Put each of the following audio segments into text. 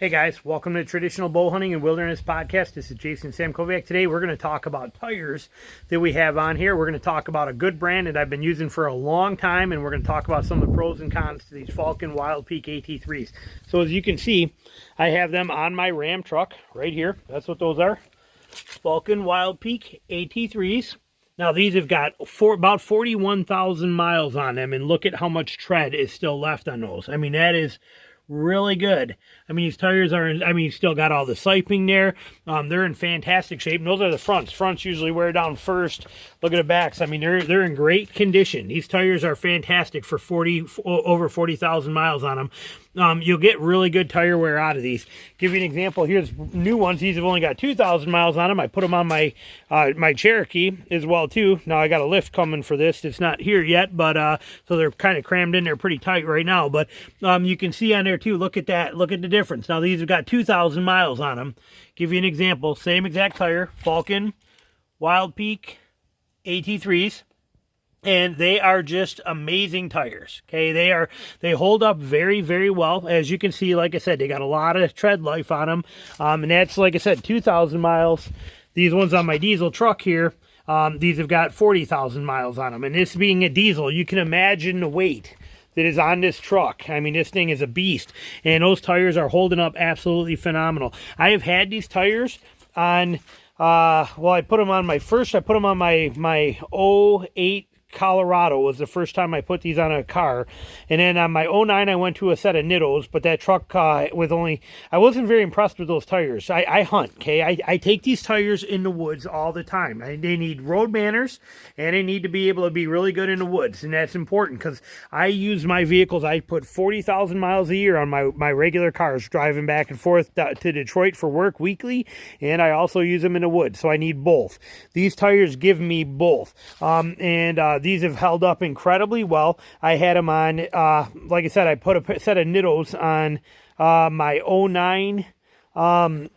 Hey guys, welcome to Traditional Bow Hunting and Wilderness Podcast. This is Jason Samkoviak. Today we're going to talk about tires that we have on here. We're going to talk about a good brand that I've been using for a long time, and we're going to talk about some of the pros and cons to these Falken Wild Peak AT3s. So as you can see, I have them on my Ram truck right here. That's what those are. Falken Wild Peak AT3s. Now these have got about 41,000 miles on them, and look at how much tread is still left on those. I mean, that is really good. I mean, these tires are you still got all the siping there. They're in fantastic shape. And those are the fronts. Fronts usually wear down first. Look at the backs. I mean, they're in great condition. These tires are fantastic for over 40,000 miles on them. You'll get really good tire wear out of these. Give you an example. Here's new ones. These have only got 2,000 miles on them. I put them on my my Cherokee as well too. Now I got a lift coming for this. It's not here yet, but so they're kind of crammed in there pretty tight right now. But you can see on there too. Look at that. Look at the difference. Now these have got 2,000 miles on them. Give you an example. Same exact tire. Falken Wild Peak AT3s. And they are just amazing tires. Okay, they hold up very, very well. As you can see, like I said, they got a lot of tread life on them. And that's, like I said, 2,000 miles. These ones on my diesel truck here, these have got 40,000 miles on them. And this being a diesel, you can imagine the weight that is on this truck. I mean, this thing is a beast. And those tires are holding up absolutely phenomenal. I have had these tires on, well, I put them on my my 08 Colorado was the first time I put these on a car. And then on my 09 I went to a set of Nittos, but that truck I wasn't very impressed with those tires. I hunt, okay? I take these tires in the woods all the time. They need road manners, and they need to be able to be really good in the woods, and that's important because I use my vehicles. I put 40,000 miles a year on my regular cars, driving back and forth to Detroit for work weekly, and I also use them in the woods, so I need both. These tires give me both, these have held up incredibly well. I had them on, like I said, I put a set of Nittos on my 09, my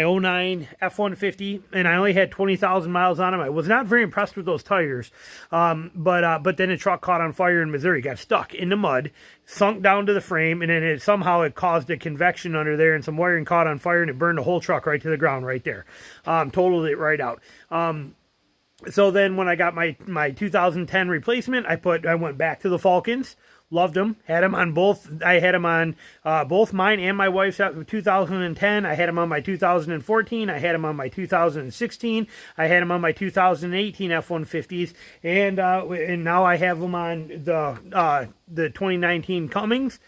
09 F-150, and I only had 20,000 miles on them. I was not very impressed with those tires, but then the truck caught on fire in Missouri, got stuck in the mud, sunk down to the frame, and then somehow it caused a convection under there, and some wiring caught on fire, and it burned the whole truck right to the ground right there. Totaled it right out. So then when I got my 2010 replacement, I went back to the Falkens, loved them, had them on both. I had them on both mine and my wife's 2010. I had them on my 2014. I had them on my 2016. I had them on my 2018 F-150s, and now I have them on the 2019 Cummins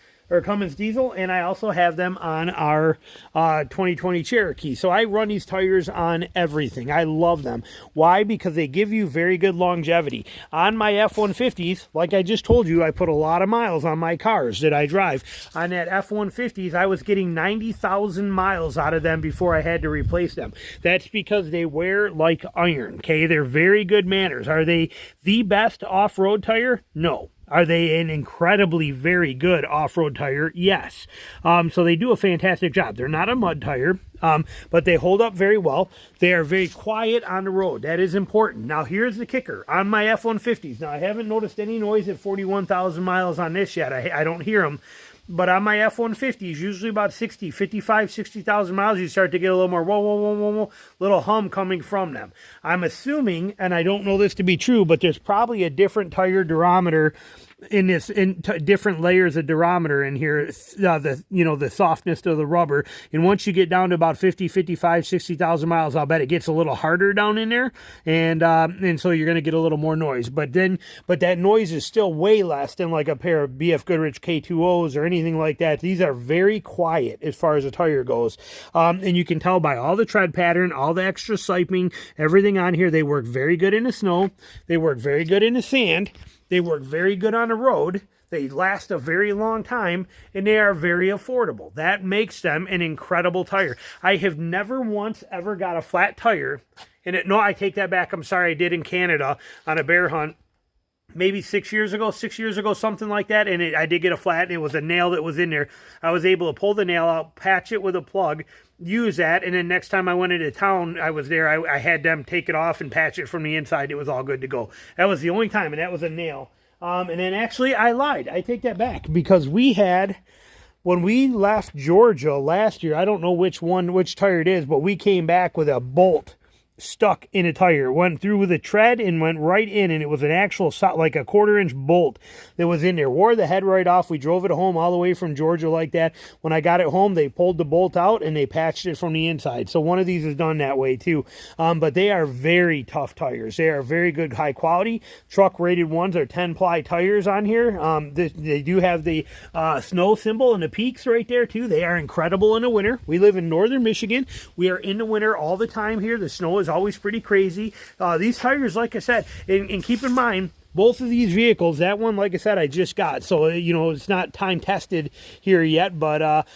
diesel, and I also have them on our 2020 Cherokee. So I run these tires on everything. I love them. Why? Because they give you very good longevity. On my F-150s, like I just told you, I put a lot of miles on my cars that I drive. On that F-150s, I was getting 90,000 miles out of them before I had to replace them. That's because they wear like iron, okay? They're very good manners. Are they the best off-road tire? No. Are they an incredibly very good off-road tire? Yes. So they do a fantastic job. They're not a mud tire, but they hold up very well. They are very quiet on the road. That is important. Now, here's the kicker. On my F-150s, now I haven't noticed any noise at 41,000 miles on this yet. I don't hear them. But on my F-150s, usually about 60,000 miles, you start to get a little more whoa, whoa, whoa, whoa, whoa, little hum coming from them. I'm assuming, and I don't know this to be true, but there's probably a different tire durometer in different layers of durometer in here, the softness of the rubber. And once you get down to about 60,000 miles, I'll bet it gets a little harder down in there, and so you're going to get a little more noise. But that noise is still way less than like a pair of BF Goodrich K2Os or anything like that. These are very quiet as far as a tire goes, and you can tell by all the tread pattern, all the extra siping, everything on here. They work very good in the snow. They work very good in the sand. They work very good on the road. They last a very long time, and they are very affordable. That makes them an incredible tire. I have never once ever got a flat tire, and no, I take that back. I'm sorry, I did in Canada on a bear hunt. Maybe 6 years ago, something like that, and I did get a flat, and it was a nail that was in there. I was able to pull the nail out, patch it with a plug, use that, and then next time I went into town, I was there, I had them take it off and patch it from the inside. It was all good to go. That was the only time, and that was a nail. And then actually, I lied. I take that back, because we had when we left Georgia last year, I don't know which tire it is, but we came back with a bolt stuck in a tire. Went through with a tread and went right in, and it was an actual, like a 1/4-inch bolt that was in there. Wore the head right off. We drove it home all the way from Georgia like that. When I got it home, they pulled the bolt out and they patched it from the inside. So one of these is done that way too. But they are very tough tires. They are very good, high quality. Truck rated ones are 10-ply tires on here. They do have the snow symbol and the peaks right there too. They are incredible in the winter. We live in northern Michigan. We are in the winter all the time here. The snow is always pretty crazy. These tires, like I said, and keep in mind, both of these vehicles, that one, like I said, I just got. So, it's not time tested here yet, but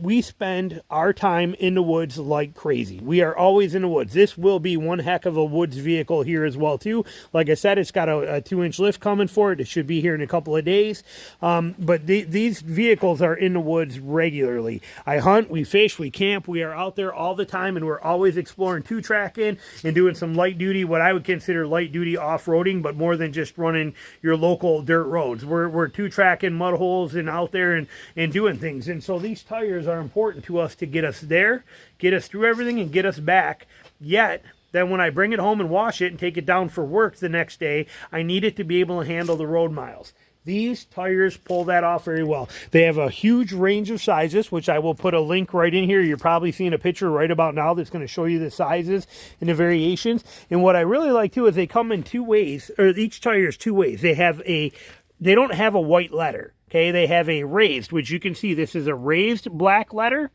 we spend our time in the woods like crazy. We are always in the woods. This will be one heck of a woods vehicle here as well, too. Like I said, it's got a 2-inch lift coming for it. It should be here in a couple of days. But these vehicles are in the woods regularly. I hunt, we fish, we camp. We are out there all the time, and we're always exploring 2-tracking and doing some light duty, what I would consider light duty off-roading, but more than just running your local dirt roads. We're 2-tracking mud holes and out there and doing things. And so these tires are important to us to get us there, get us through everything, and get us back. Yet, then when I bring it home and wash it and take it down for work the next day, I need it to be able to handle the road miles. These tires pull that off very well. They have a huge range of sizes, which I will put a link right in here. You're probably seeing a picture right about now that's going to show you the sizes and the variations. And what I really like too is they come in 2 ways, or each tire is 2 ways. They don't have a white letter. Okay, they have a raised, which you can see this is a raised black letter,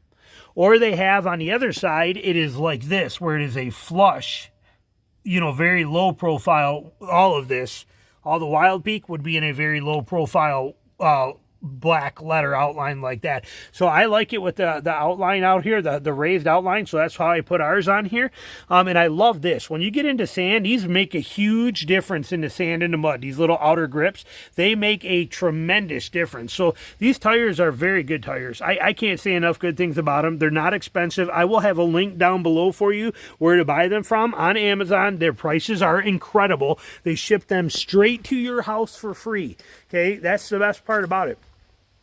or they have on the other side, it is like this, where it is a flush, very low profile. All the Wild Peak would be in a very low profile black letter outline like that. So I like it with the outline out here, the raised outline. So that's how I put ours on here. And I love this. When you get into sand, these make a huge difference in the sand and the mud. These little outer grips, they make a tremendous difference. So these tires are very good tires. I can't say enough good things about them. They're not expensive. I will have a link down below for you where to buy them from on Amazon. Their prices are incredible. They ship them straight to your house for free. Okay, that's the best part about it.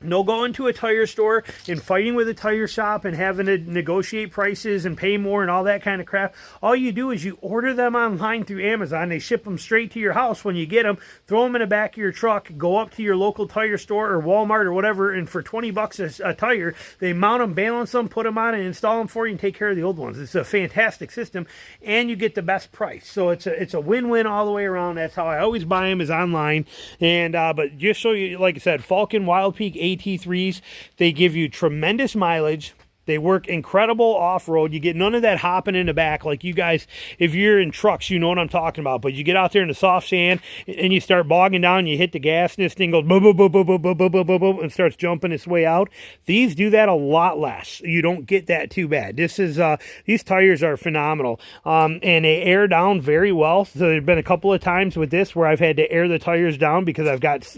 No going to a tire store and fighting with a tire shop and having to negotiate prices and pay more and all that kind of crap. All you do is you order them online through Amazon. They ship them straight to your house when you get them. Throw them in the back of your truck. Go up to your local tire store or Walmart or whatever, and for $20 a tire, they mount them, balance them, put them on, and install them for you and take care of the old ones. It's a fantastic system, and you get the best price. So it's a win-win all the way around. That's how I always buy them, is online. And but just so you, like I said, Falken Wild Peak AT3s, they give you tremendous mileage. They work incredible off-road. You get none of that hopping in the back. Like you guys, if you're in trucks, you know what I'm talking about. But you get out there in the soft sand and you start bogging down, you hit the gas, and this thing goes boom, boom, boom, boom, boom, boom, boom, boom, boom, boom, and starts jumping its way out. These do that a lot less. You don't get that too bad. This is these tires are phenomenal. And they air down very well. So there's been a couple of times with this where I've had to air the tires down because I've got,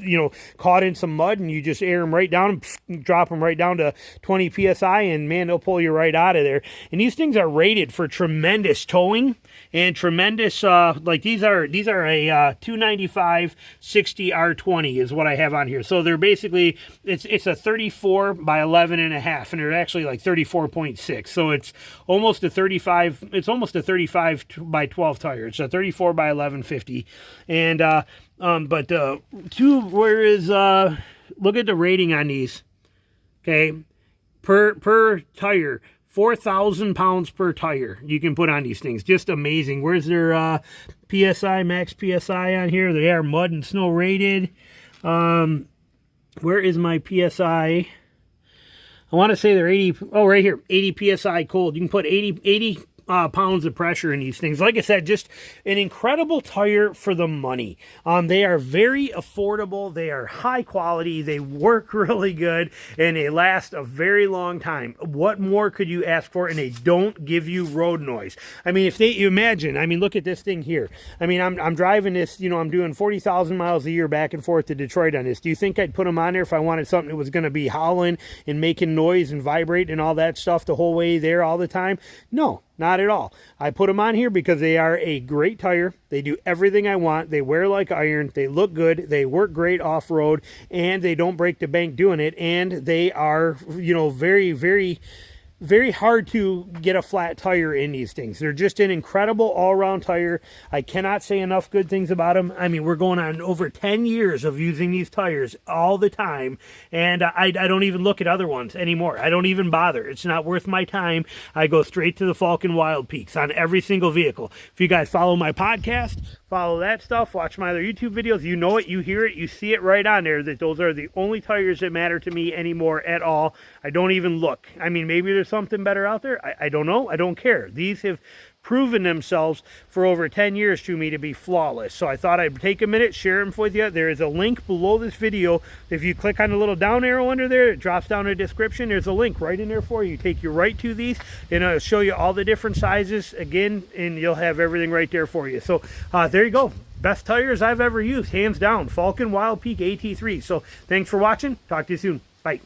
caught in some mud, and you just air them right down, drop them right down to 20 PSI, and man, they'll pull you right out of there. And these things are rated for tremendous towing and tremendous, like these are a 295 60 R20 is what I have on here. So they're basically, it's a 34 by 11 and a half, and they're actually like 34.6. So it's almost a 35, it's almost a 35 by 12 tire. It's a 34 by 1150. And, look at the rating on these. Okay. Per tire, 4,000 pounds per tire you can put on these things. Just amazing. Where's their PSI, max PSI on here? They are mud and snow rated. Where is my PSI? I want to say they're 80. Oh, right here, 80 PSI cold. You can put 80 pounds of pressure in these things. Like I said, just an incredible tire for the money. They are very affordable. They are high quality. They work really good, and they last a very long time. What more could you ask for? And they don't give you road noise. I mean, you imagine, look at this thing here. I'm driving this, I'm doing 40,000 miles a year back and forth to Detroit on this. Do you think I'd put them on there if I wanted something that was going to be howling and making noise and vibrate and all that stuff the whole way there all the time? No. Not at all. I put them on here because they are a great tire. They do everything I want. They wear like iron. They look good. They work great off-road, and they don't break the bank doing it. And they are, you know, very, very, very hard to get a flat tire in these things. They're just an incredible all-around tire. I cannot say enough good things about them. I mean, we're going on over 10 years of using these tires all the time, and I don't even look at other ones anymore. I don't even bother. It's not worth my time. I go straight to the Falken Wild Peaks on every single vehicle. If you guys follow my podcast, follow that stuff, watch my other YouTube videos, you know it, you hear it, you see it right on there that those are the only tires that matter to me anymore at all. I don't even look. I mean, maybe there's something better out there. I don't know. I don't care. These have proven themselves for over 10 years to me to be flawless. So I thought I'd take a minute, share them with you. There is a link below this video. If you click on the little down arrow under there, it drops down in the description. There's a link right in there for you. Take you right to these, and it'll show you all the different sizes again, and you'll have everything right there for you. So there you go. Best tires I've ever used, hands down. Falken Wild Peak AT3. So thanks for watching. Talk to you soon. Bye.